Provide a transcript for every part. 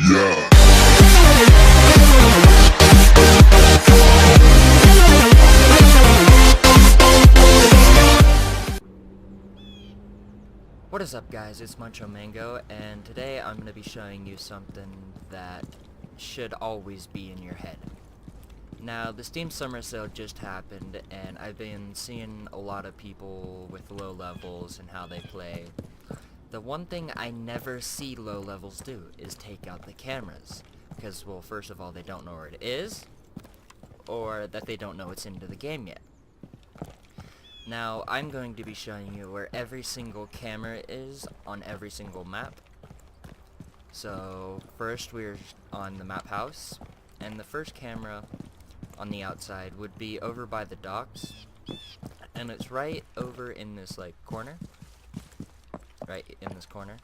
Yeah. What is up, guys? It's Muncho Mango, and today I'm going to be showing you something that should always be in your head. Now, the Steam Summer Sale just happened, and I've been seeing a lot of people with low levels and how they play. The one thing I never see low levels do is take out the cameras, because, well, first of all, they don't know where it is, or that they don't know it's into the game yet. Now, I'm going to be showing you where every single camera is on every single map. So, first we're on the map house, and the first camera on the outside would be over by the docks, and it's right over in this, like, corner. Right in this corner.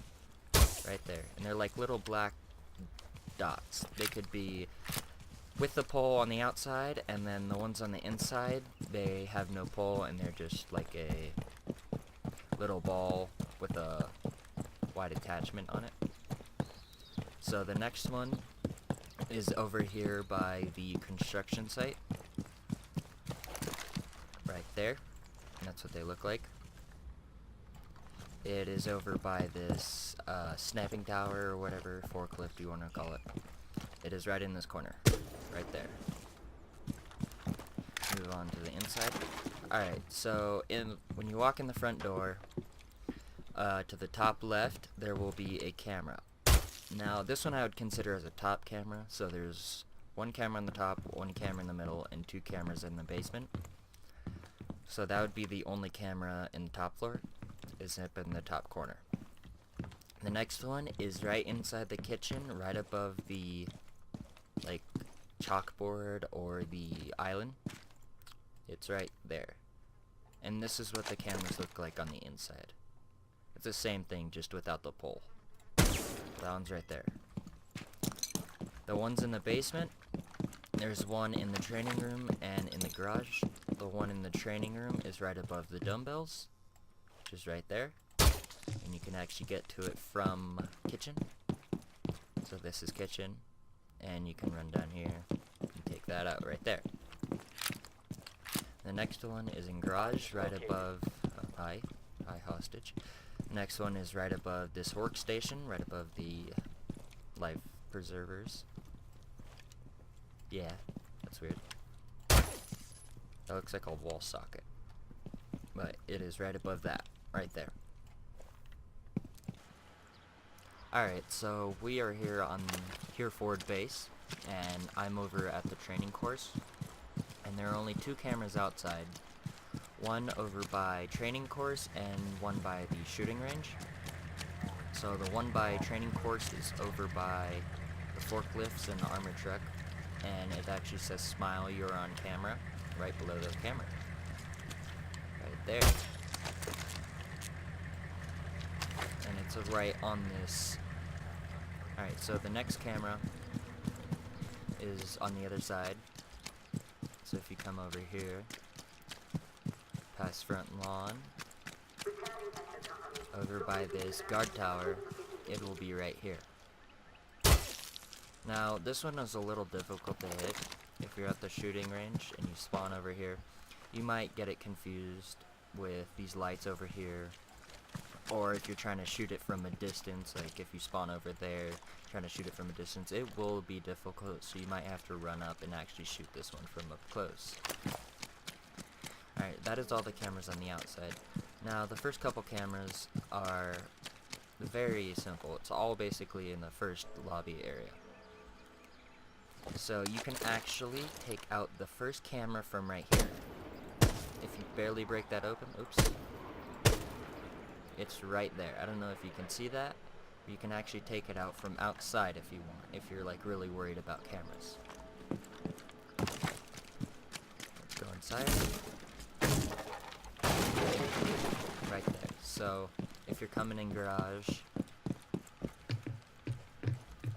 Right there. And they're like little black dots. They could be with the pole on the outside, and then the ones on the inside, they have no pole, and they're just like a little ball with a wide attachment on it. So the next one is over here by the construction site. Right there. And that's what they look like. It is over by this snapping tower or whatever forklift you want to call it. It is right in this corner. Right there. Move on to the inside. Alright, so when you walk in the front door, to the top left, there will be a camera. Now, this one I would consider as a top camera, so there's one camera on the top, one camera in the middle, and two cameras in the basement. So that would be the only camera in the top floor, is up in the top corner. The next one is right inside the kitchen, right above the, like, chalkboard or the island. It's right there. And this is what the cameras look like on the inside. It's the same thing, just without the pole. That one's right there. The ones in the basement, there's one in the training room and in the garage. The one in the training room is right above the dumbbells, which is right there. And you can actually get to it from kitchen. So this is kitchen. And you can run down here and take that out right there. The next one is in garage, right above, hi hostage. Next one is right above this workstation, right above the life preservers. Yeah, that's weird. That looks like a wall socket. But it is right above that, right there. Alright, so we are here on Hereford Base, and I'm over at the training course, and there are only two cameras outside, one over by training course and one by the shooting range. So the one by training course is over by the forklifts and the armored truck, and it actually says "Smile, you're on camera" right below the camera. Right there. And it's right on this. Alright, so the next camera is on the other side. So if you come over here, past front lawn, over by this guard tower, it will be right here. Now, this one is a little difficult to hit. If you're at the shooting range and you spawn over here, you might get it confused with these lights over here. Or if you're trying to shoot it from a distance, like if you spawn over there, trying to shoot it from a distance, it will be difficult, so you might have to run up and actually shoot this one from up close. Alright, that is all the cameras on the outside. Now, the first couple cameras are very simple. It's all basically in the first lobby area. So you can actually take out the first camera from right here. If you barely break that open, oops. It's right there. I don't know if you can see that. But you can actually take it out from outside if you want, if you're like really worried about cameras. Let's go inside. Right there. So if you're coming in garage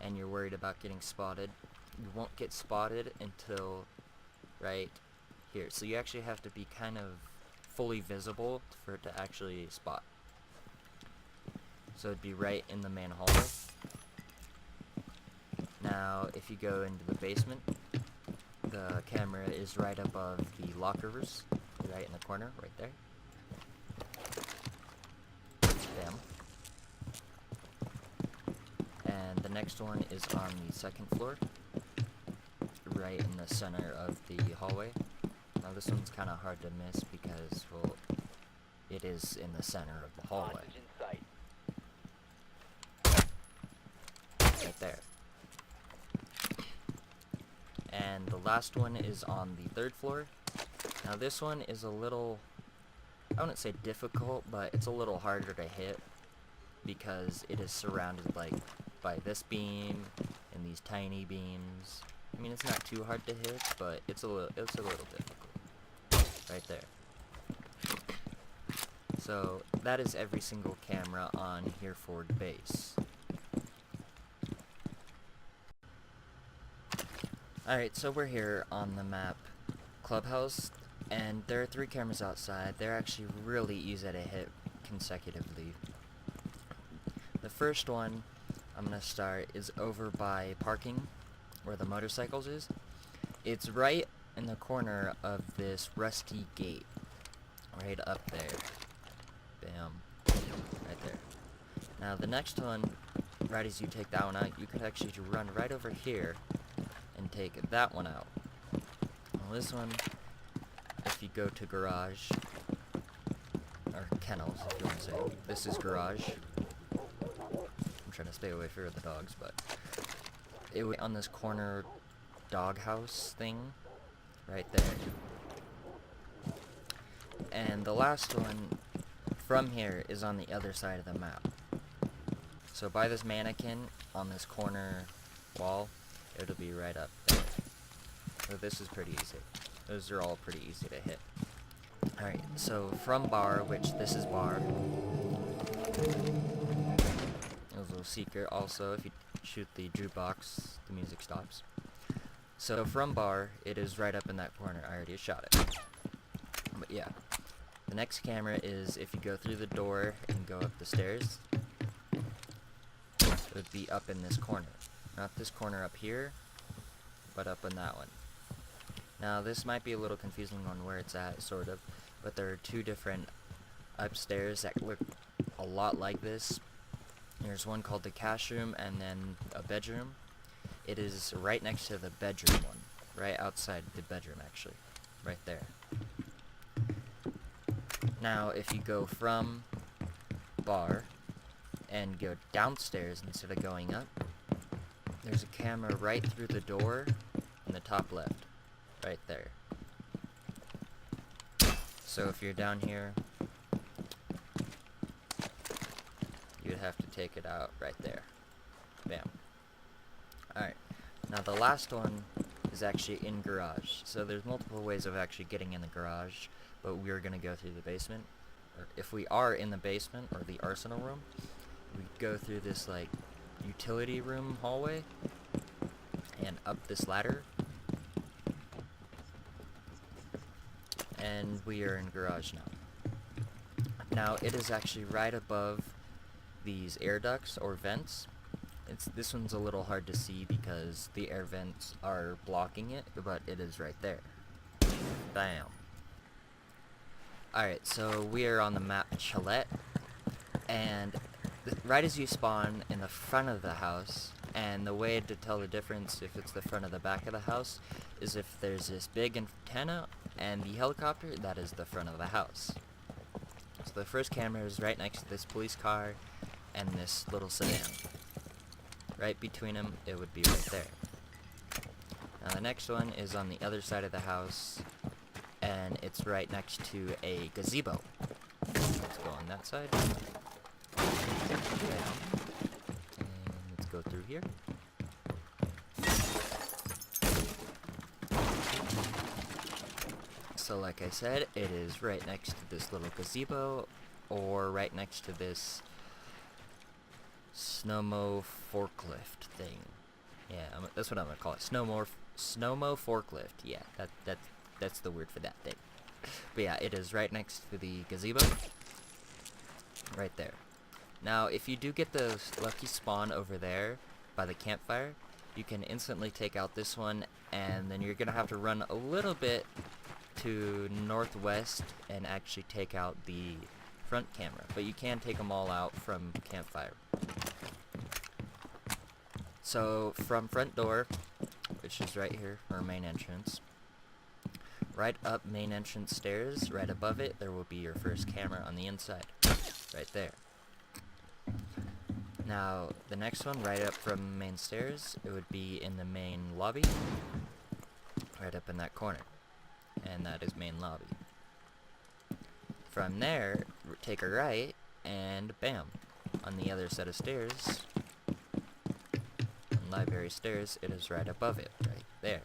and you're worried about getting spotted, you won't get spotted until right here. So you actually have to be kind of fully visible for it to actually spot. So it'd be right in the main hallway. if you go into the basement, the camera is right above the lockers, right in the corner, right there. Bam. And the next one is on the second floor, right in the center of the hallway. Now this one's kind of hard to miss because, well, it is in the center of the hallway. Right there. And the last one is on the third floor. Now this one is a little, I wouldn't say difficult, but it's a little harder to hit because it is surrounded like by this beam and these tiny beams. I mean, it's not too hard to hit, but it's a little difficult. Right there. So that is every single camera on Hereford Base. Alright, so we're here on the map Clubhouse, and there are 3 cameras outside. They're actually really easy to hit consecutively. The first one I'm going to start is over by parking, where the motorcycles is. It's right in the corner of this rusty gate, right up there. Bam. Right there. Now the next one, right as you take that one out, you could actually run right over here and take that one out. Well, this one, if you go to garage, or kennels if you want to say, this is garage. I'm trying to stay away from the dogs, but it was on this corner doghouse thing, right there. And the last one from here is on the other side of the map. So by this mannequin on this corner wall, it'll be right up there. So this is pretty easy. Those are all pretty easy to hit. Alright, so from bar, which this is bar. There's a little secret also, if you shoot the jukebox, the music stops. So from bar, it is right up in that corner. I already shot it. But yeah. The next camera is if you go through the door and go up the stairs, it would be up in this corner. Not this corner up here, but up in that one. Now this might be a little confusing on where it's at, sort of, but there are 2 different upstairs that look a lot like this. There's one called the cash room and then a bedroom. It is right next to the bedroom one, right outside the bedroom actually, right there. Now if you go from bar and go downstairs instead of going up, there's a camera right through the door in the top left, right there. So if you're down here, you would have to take it out right there. Bam. Alright, now the last one is actually in garage. So there's multiple ways of actually getting in the garage, but we're going to go through the basement. Or if we are in the basement, or the arsenal room, we go through this like utility room hallway and up this ladder, and we are in garage now. Now it is actually right above these air ducts or vents. This one's a little hard to see because the air vents are blocking it, but it is right there. Bam. Alright, so we are on the map Chilette, and right as you spawn in the front of the house, and the way to tell the difference if it's the front or the back of the house is if there's this big antenna and the helicopter, that is the front of the house. So the first camera is right next to this police car and this little sedan. Right between them, it would be right there. Now the next one is on the other side of the house, and it's right next to a gazebo. Let's go on that side. Down. And let's go through here. So like I said, it is right next to this little gazebo, or right next to this snowmo forklift thing. Yeah, that's what I'm gonna call it. Snowmo forklift. Yeah, that's the word for that thing. But yeah, it is right next to the gazebo. Right there. Now, if you do get the lucky spawn over there by the campfire, you can instantly take out this one, and then you're gonna have to run a little bit to northwest and actually take out the front camera, but you can take them all out from campfire. So from front door, which is right here, our main entrance, right up main entrance stairs, right above it, there will be your first camera on the inside, right there. Now, the next one, right up from main stairs, it would be in the main lobby, right up in that corner, and that is main lobby. From there, take a right, and bam, on the other set of stairs, library stairs, it is right above it, right there.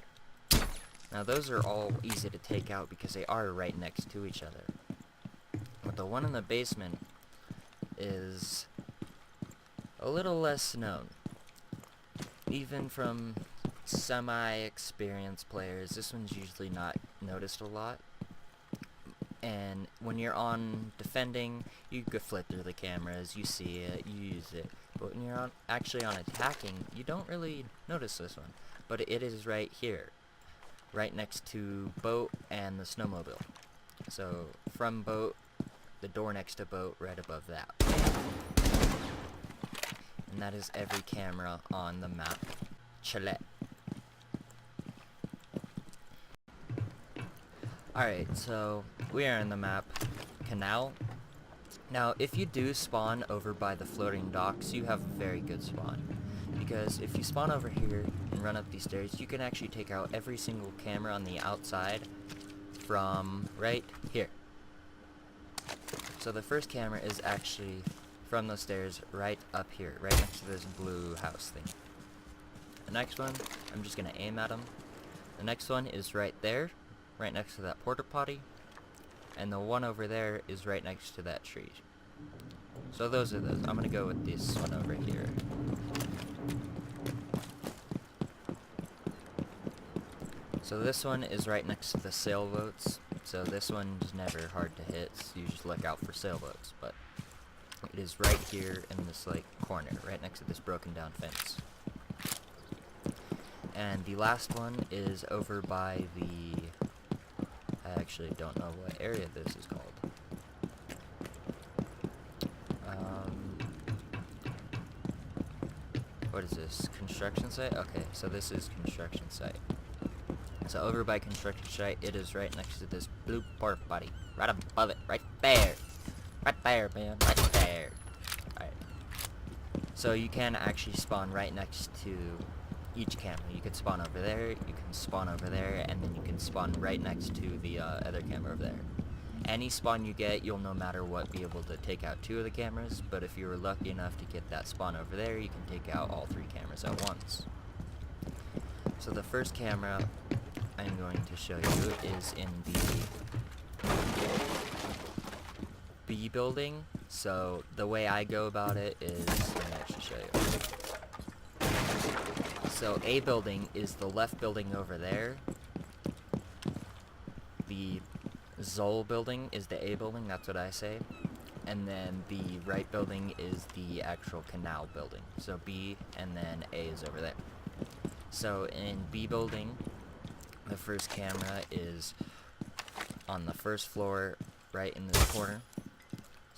Now those are all easy to take out because they are right next to each other. But the one in the basement is a little less known. Even from semi-experienced players, this one's usually not noticed a lot. And when you're on defending, you could flip through the cameras, you see it, you use it. But when you're actually on attacking, you don't really notice this one. But it is right here, right next to boat and the snowmobile. So from boat, the door next to boat, right above that. And that is every camera on the map. Chile. Alright, so we are in the map Canal. Now, if you do spawn over by the floating docks, you have a very good spawn. Because if you spawn over here and run up these stairs, you can actually take out every single camera on the outside from right here. So the first camera is actually from the stairs right up here, right next to this blue house thing. The next one, I'm just gonna aim at them. The next one is right there, right next to that porta potty. And the one over there is right next to that tree. So those are those. I'm gonna go with this one over here. So this one is right next to the sailboats. So this one's never hard to hit, so you just look out for sailboats. But it is right here in this like corner, right next to this broken down fence. And the last one is over by the... I actually don't know what area this is called. What is this? Construction site? Okay, so this is construction site. So over by construction site, it is right next to this blue porta potty. Right above it. Right there. Right there, man. Right there. Alright. So you can actually spawn right next to each camera. You can spawn over there, you can spawn over there, and then you can spawn right next to the other camera over there. Any spawn you get, you'll no matter what be able to take out 2 of the cameras, but if you were lucky enough to get that spawn over there, you can take out all 3 cameras at once. So the first camera I'm going to show you is in the B building. So the way I go about it is, let me actually show you. So A building is the left building over there. The Zoll building is the A building, that's what I say. And then the right building is the actual canal building. So B and then A is over there. So in B building, the first camera is on the first floor right in this corner.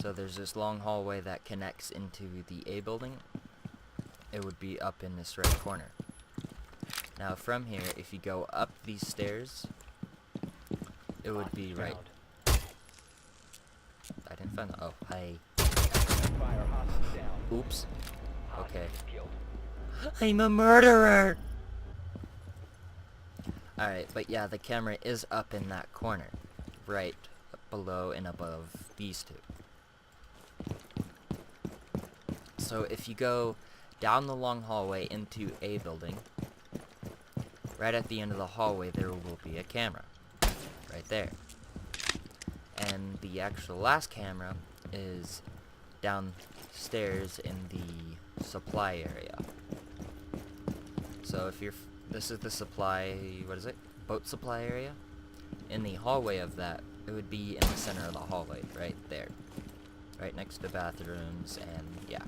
So there's this long hallway that connects into the A building. It would be up in this right corner. Now from here, if you go up these stairs, it would be right. I didn't find the... Oh, hi. Oops. Okay. I'm a murderer! Alright, but yeah, the camera is up in that corner. Right below and above these 2. So if you go down the long hallway into A building, right at the end of the hallway there will be a camera. Right there. And the actual last camera is downstairs in the supply area. So if you're... This is the supply... What is it? Boat supply area? In the hallway of that, it would be in the center of the hallway. Right there. Right next to bathrooms and... Yeah.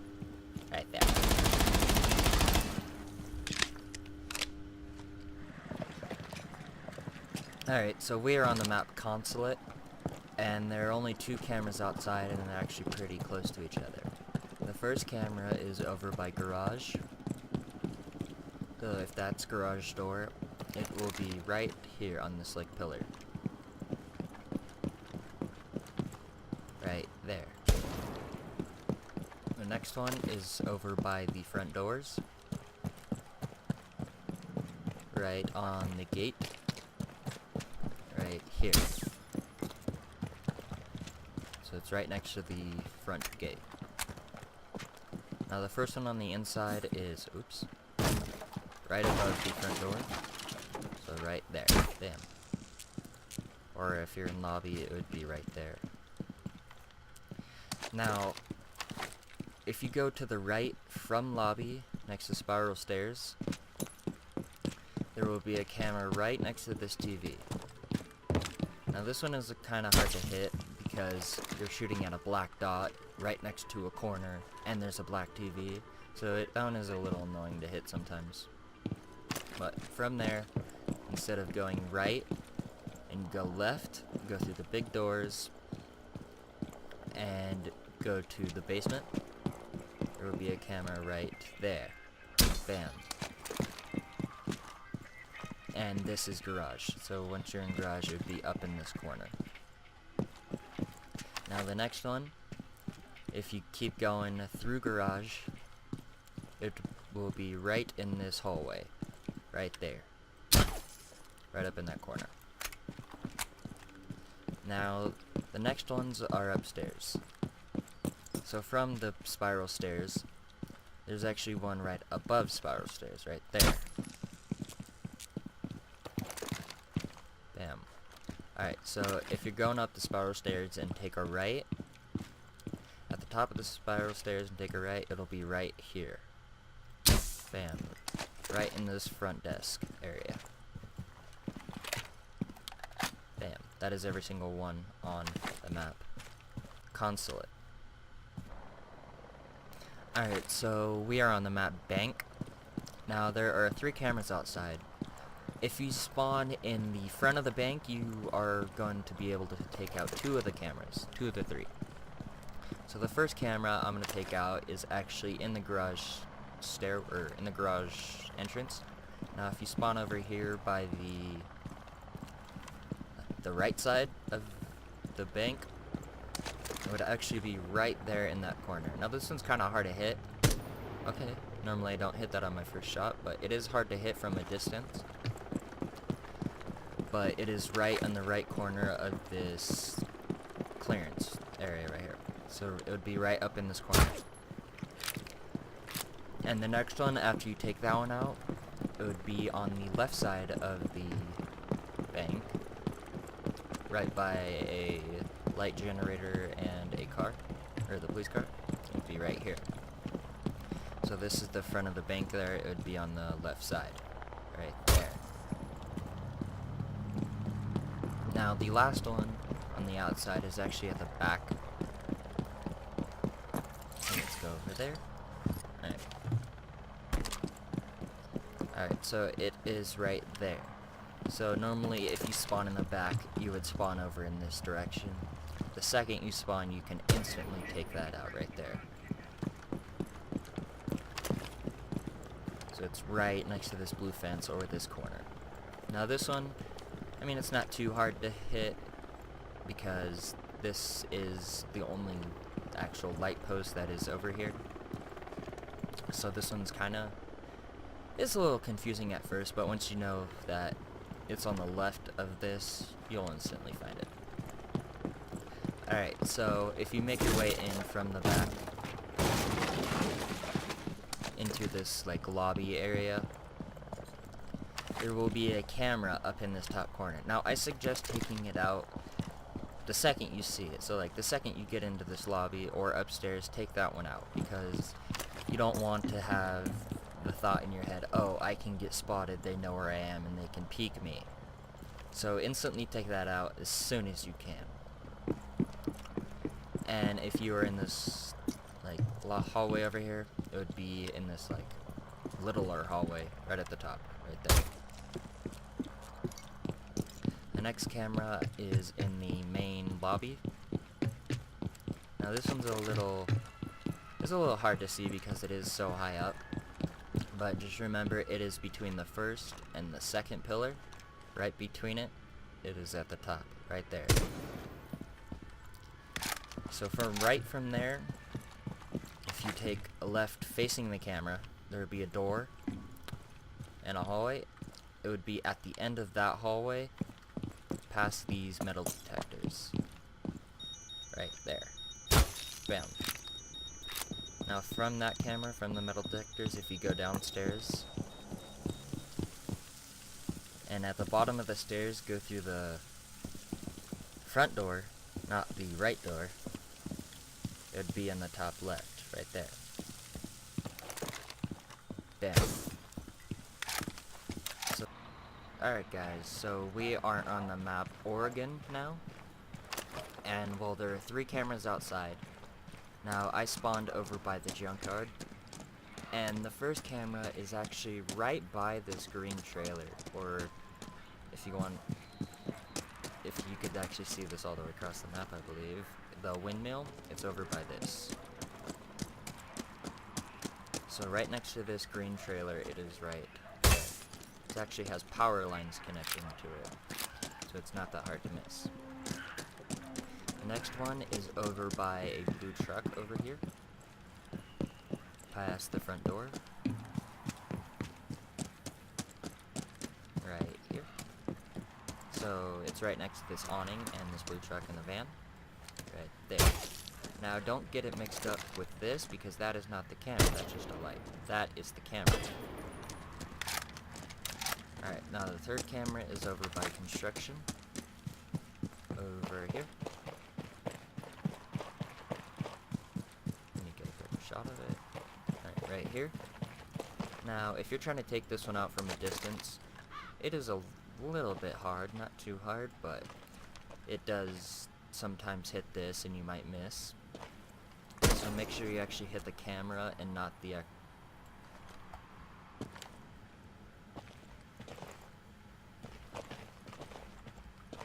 Right there. Alright, so we are on the map Consulate, and there are only 2 cameras outside, and they're actually pretty close to each other. The first camera is over by Garage. So if that's Garage door, it will be right here on this like pillar. Right there. The next one is over by the front doors. Right on the gate. Right here. So it's right next to the front gate. Now the first one on the inside is, oops, right above the front door. So right there, bam. Or if you're in lobby, it would be right there. Now, if you go to the right from lobby, next to spiral stairs, there will be a camera right next to this TV. Now this one is kind of hard to hit because you're shooting at a black dot right next to a corner and there's a black TV, so that one is a little annoying to hit sometimes. But from there, instead of going right and you go left, go through the big doors and go to the basement, there will be a camera right there. Bam. And this is Garage. So once you're in Garage, it would be up in this corner. Now the next one, if you keep going through Garage, it will be right in this hallway. Right there. Right up in that corner. Now, the next ones are upstairs. So from the spiral stairs, there's actually one right above spiral stairs, right there. Bam. Alright, so if you're going up the spiral stairs and take a right, at the top of the spiral stairs and take a right, it'll be right here. Bam. Right in this front desk area. Bam. That is every single one on the map. Consulate. Alright, so we are on the map Bank. Now there are 3 cameras outside. If you spawn in the front of the bank, you are going to be able to take out 2 of the cameras. 2 of the 3. So the first camera I'm going to take out is actually in the garage in the garage entrance. Now if you spawn over here by the right side of the bank, it would actually be right there in that corner. Now this one's kind of hard to hit. Okay, normally I don't hit that on my first shot, but it is hard to hit from a distance. But it is right on the right corner of this clearance area right here. So it would be right up in this corner. And the next one, after you take that one out, it would be on the left side of the bank, right by a light generator and a car, or the police car. It would be right here. So this is the front of the bank there, it would be on the left side, right there. Now the last one on the outside is actually at the back. So let's go over there. Alright. Alright, so it is right there. So normally if you spawn in the back, you would spawn over in this direction. The second you spawn, you can instantly take that out right there. So it's right next to this blue fence or this corner. Now this one, I mean, it's not too hard to hit because this is the only actual light post that is over here. So this one's it's a little confusing at first, but once you know that it's on the left of this, you'll instantly find it. Alright, so if you make your way in from the back into this like lobby area, there will be a camera up in this top corner. Now I suggest taking it out the second you see it. So like the second you get into this lobby or upstairs, take that one out, because you don't want to have the thought in your head, oh, I can get spotted, they know where I am and they can peek me. So instantly take that out as soon as you can. And if you are in this like hallway over here, it would be in this like littler hallway right at the top, right there. The next camera is in the main lobby. Now this one's it's a little hard to see because it is so high up. But just remember, it is between the first and the second pillar. Right between it, it is at the top, right there. So right from there, if you take a left facing the camera, there would be a door and a hallway. It would be at the end of that hallway, past these metal detectors. Right there. Bam. Now from that camera, from the metal detectors, if you go downstairs, and at the bottom of the stairs, go through the front door, not the right door, it would be in the top left, right there. Bam. So, alright guys, so we are on the map Oregon now, and well, there are 3 cameras outside. Now, I spawned over by the junkyard, and the first camera is actually right by this green trailer, or if you could actually see this all the way across the map, I believe. The windmill, it's over by this. So right next to this green trailer, it is right there. It actually has power lines connecting to it, so it's not that hard to miss. The next one is over by a blue truck over here, past the front door, right here. So it's right next to this awning and this blue truck in the van, right there. Now don't get it mixed up with this, because that is not the camera, that's just a light. That is the camera. Alright, now the third camera is over by construction, over here. Shot of it. Alright, right here. Now, if you're trying to take this one out from a distance, it is a little bit hard, not too hard, but it does sometimes hit this and you might miss. So make sure you actually hit the camera and not the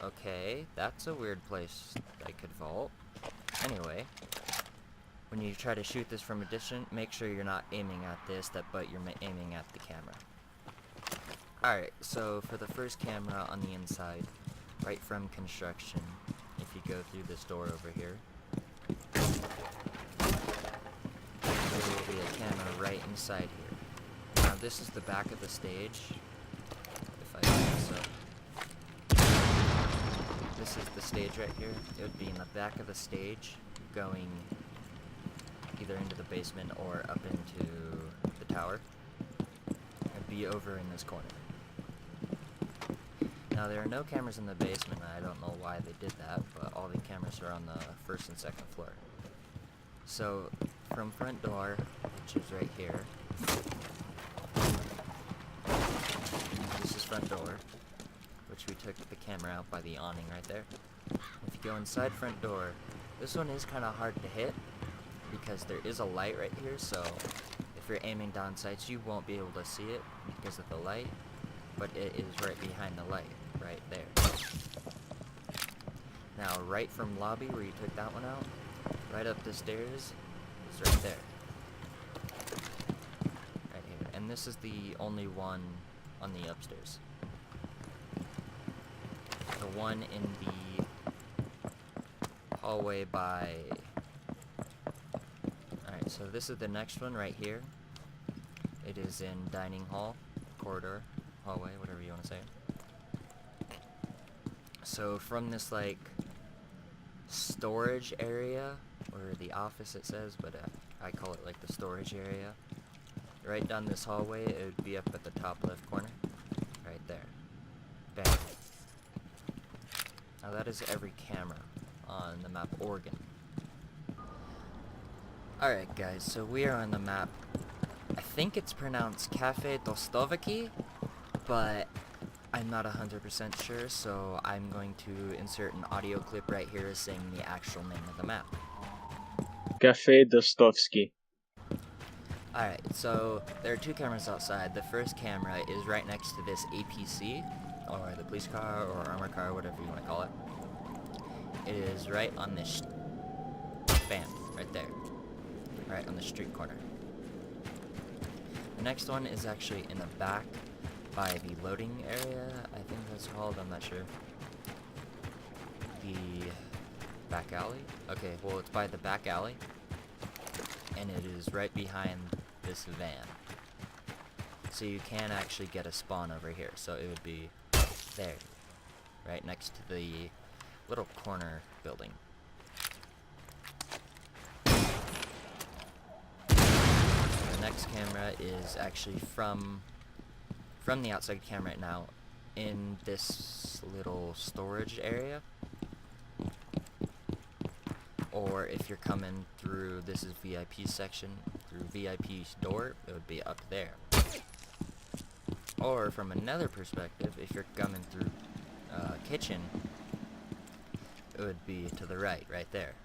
Okay, that's a weird place I could vault. Anyway, when you try to shoot this from a distance, make sure you're not aiming at this, but you're aiming at the camera. Alright, so for the first camera on the inside, right from construction, if you go through this door over here, there will be a camera right inside here. Now this is the back of the stage, if I can so. This is the stage right here. It would be in the back of the stage, going either into the basement or up into the tower. It'd be over in this corner. Now there are no cameras in the basement, and I don't know why they did that, but all the cameras are on the first and second floor. So, from front door, which is right here, this is front door, which we took the camera out by the awning right there. If you go inside front door, this one is kind of hard to hit, because there is a light right here, so if you're aiming down sights, you won't be able to see it because of the light, but it is right behind the light, right there. Now, right from lobby, where you took that one out, right up the stairs, is right there. Right here. And this is the only one on the upstairs. The one in the hallway by... Alright, so this is the next one right here. It is in dining hall, corridor, hallway, whatever you want to say. So from this, like, storage area, or the office it says, but I call it like the storage area. Right down this hallway, it would be up at the top left corner. Right there. Bam. Now that is every camera on the map Oregon. Alright guys, so we are on the map, I think it's pronounced Cafe Dostoviki, but I'm not 100% sure, so I'm going to insert an audio clip right here saying the actual name of the map. Cafe Dostovsky. Alright, so there are 2 cameras outside. The first camera is right next to this APC or the police car, or armor car, whatever you want to call it. It is right on this bam, right there. Right on the street corner. The next one is actually in the back by the loading area, I think that's called, I'm not sure. The back alley? Okay, well it's by the back alley. And it is right behind this van. So you can actually get a spawn over here. So it would be there. Right next to the little corner building. The next camera is actually from the outside camera right now in this little storage area. Or if you're coming through, this is VIP section, through VIP's door, it would be up there. Or from another perspective, if you're coming through kitchen, it would be to the right there.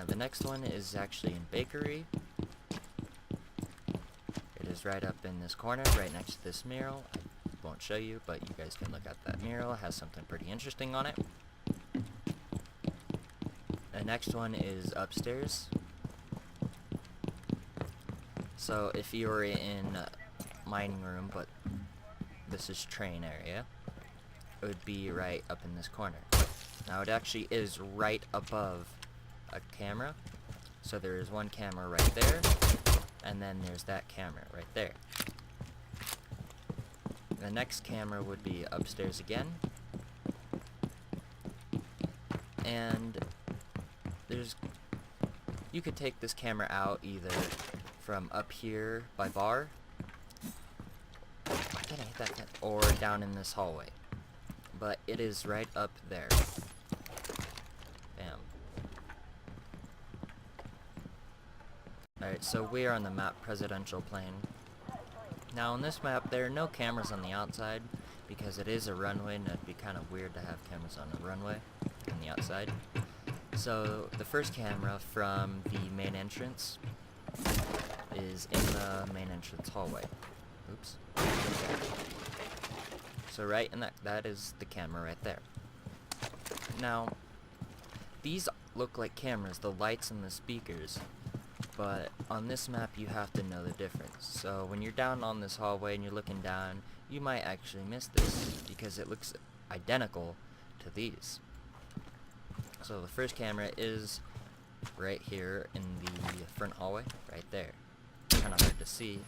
The next one is actually in bakery. It is right up in this corner, right next to this mural. I won't show you, but you guys can look at that mural. It has something pretty interesting on it. The next one is upstairs. So if you were in mining room, but this is train area, it would be right up in this corner. Now it actually is right above a camera. So there is one camera right there, and then there's that camera right there. The next camera would be upstairs again. And you could take this camera out either from up here by bar, or down in this hallway. But it is right up there. Bam. Alright, so we are on the map Presidential Plain. Now on this map there are no cameras on the outside because it is a runway and it'd be kind of weird to have cameras on a runway on the outside. So the first camera from the main entrance is in the main entrance hallway. Oops. So right in that is the camera right there. Now, these look like cameras, the lights and the speakers, but on this map you have to know the difference. So when you're down on this hallway and you're looking down, you might actually miss this because it looks identical to these. So the first camera is right here in the front hallway, right there. Kind of hard to see,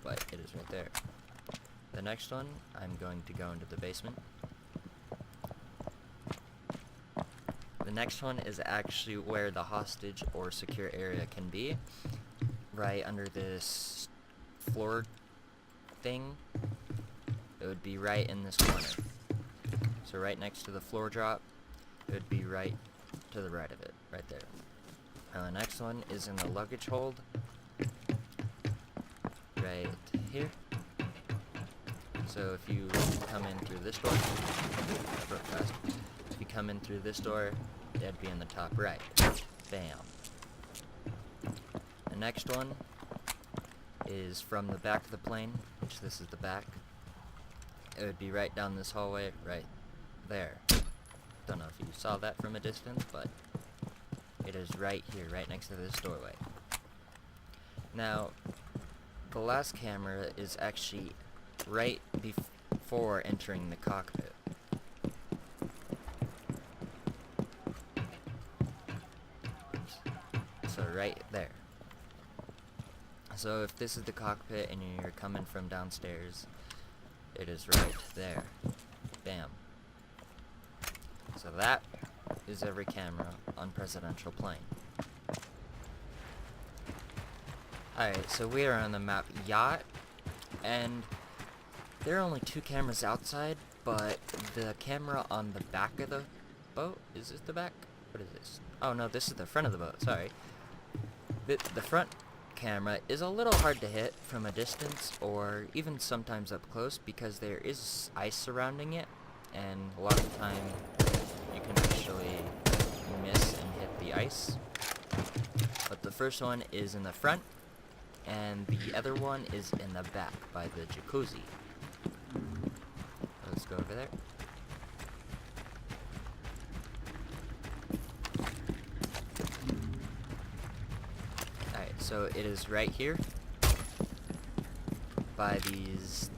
but it is right there. The next one, I'm going to go into the basement. The next one is actually where the hostage or secure area can be, right under this floor thing. It would be right in this corner. So right next to the floor drop, it would be right to the right of it, right there. And the next one is in the luggage hold, right here. So if you come in through this door, I broke fast. If you come in through this door, that'd be in the top right. Bam. The next one is from the back of the plane, which this is the back. It would be right down this hallway, right there. Don't know if you saw that from a distance, but it is right here, right next to this doorway. Now, the last camera is actually right before entering the cockpit. So right there. So if this is the cockpit and you're coming from downstairs, it is right there. Bam. So that is every camera on Presidential Plain. Alright, so we are on the map Yacht, and there are only 2 cameras outside, but the camera on the back of the boat, is this the back? What is this? Oh no, this is the front of the boat, sorry. The front camera is a little hard to hit from a distance, or even sometimes up close, because there is ice surrounding it, and a lot of the time you can actually miss and hit the ice. But the first one is in the front, and the other one is in the back by the jacuzzi. Let's go over there. Alright, so it is right here by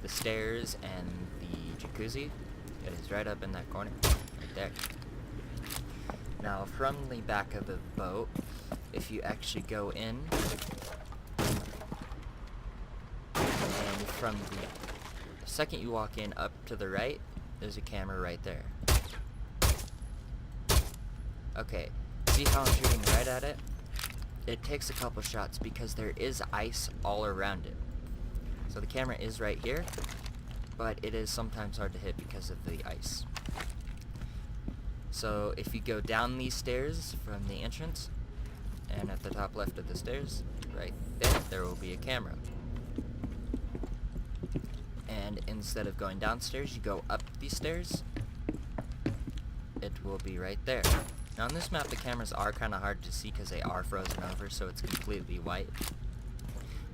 the stairs and the jacuzzi. It is right up in that corner, right there. Now, from the back of the boat, if you actually go in, and from the second you walk in up to the right, there's a camera right there. Okay, see how I'm shooting right at it? It takes a couple shots because there is ice all around it. So the camera is right here, but it is sometimes hard to hit because of the ice. So if you go down these stairs from the entrance, and at the top left of the stairs, right there will be a camera. And instead of going downstairs, you go up these stairs, it will be right there. Now on this map, the cameras are kind of hard to see because they are frozen over, so it's completely white.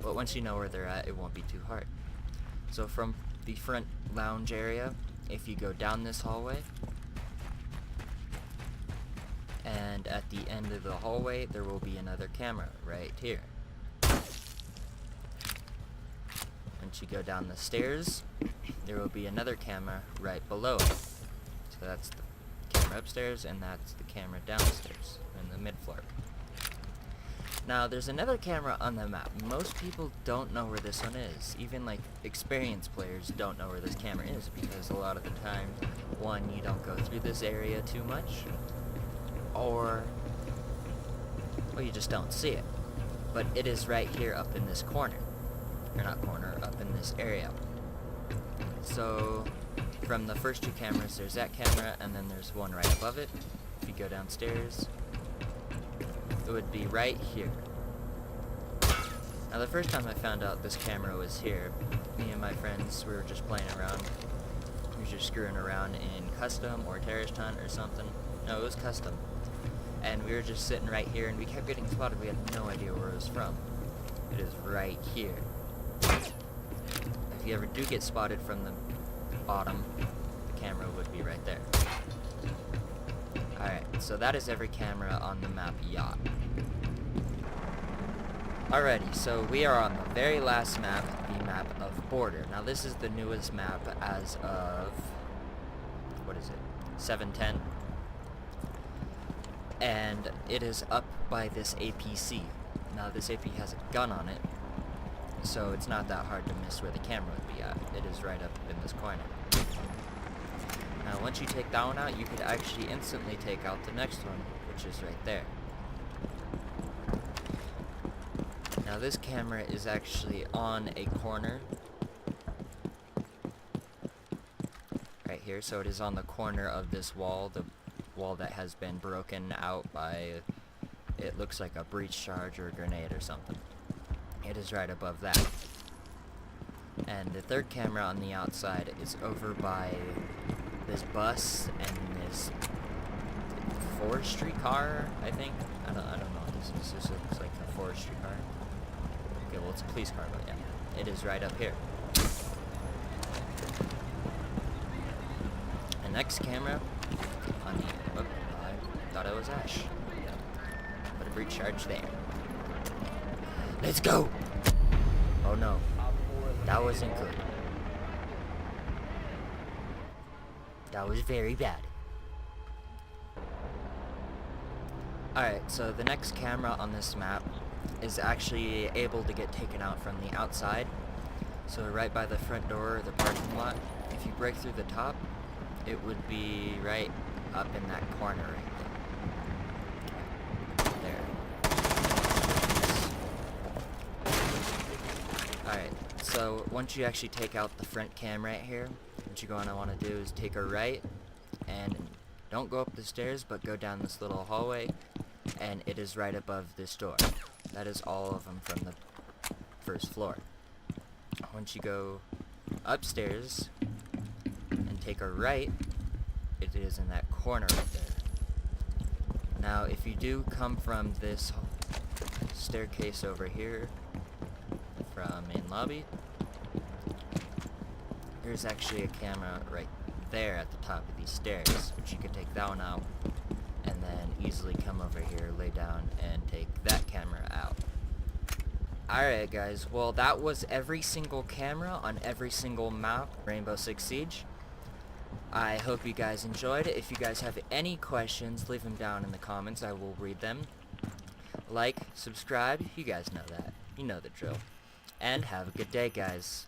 But once you know where they're at, it won't be too hard. So from the front lounge area, if you go down this hallway, and at the end of the hallway, there will be another camera right here. Once you go down the stairs, there will be another camera right below it. So that's the camera upstairs, and that's the camera downstairs in the mid-floor. Now, there's another camera on the map. Most people don't know where this one is. Even, like, experienced players don't know where this camera is because a lot of the time, one, you don't go through this area too much, or, well, you just don't see it. But it is right here up in this corner. Or not corner, up in this area. So, from the first two cameras, there's that camera, and then there's one right above it. If you go downstairs, it would be right here. Now, the first time I found out this camera was here, me and my friends, we were just playing around. We were just screwing around in custom or terrorist hunt or something. No, it was custom. And we were just sitting right here, and we kept getting spotted. We had no idea where it was from. It is right here. If you ever do get spotted from the bottom, the camera would be right there. Alright, so that is every camera on the map Yacht. Alrighty, so we are on the very last map, the map of Border. Now this is the newest map as of, what is it, 7.10? And it is up by this APC. Now this AP has a gun on it, so it's not that hard to miss where the camera would be at. It is right up in this corner. Now once you take that one out, you could actually instantly take out the next one, which is right there. Now this camera is actually on a corner right here, so it is on the corner of this wall, the wall that has been broken out by, it looks like a breach charge or a grenade or something. It is right above that. And the third camera on the outside is over by this bus and this forestry car, I think. I don't know what this is. This looks like a forestry car. Okay, well, it's a police car, but yeah. It is right up here. The next camera on the, oh, I thought it was Ash. Put a breach charge there. Let's go! Oh no, that wasn't good. That was very bad. Alright, so the next camera on this map is actually able to get taken out from the outside. So right by the front door of the parking lot, if you break through the top, it would be right up in that corner right there. Alright, so once you actually take out the front cam right here, what you're going to want to do is take a right, and don't go up the stairs, but go down this little hallway, and it is right above this door. That is all of them from the first floor. Once you go upstairs and take a right, it is in that corner right there. Now, if you do come from this staircase over here, from main lobby, there's actually a camera right there at the top of these stairs, which you could take that one out, and then easily come over here, lay down, and take that camera out. Alright guys, well that was every single camera on every single map, Rainbow Six Siege. I hope you guys enjoyed it. If you guys have any questions, leave them down in the comments. I will read them. Like, subscribe, you guys know that. You know the drill. And have a good day, guys.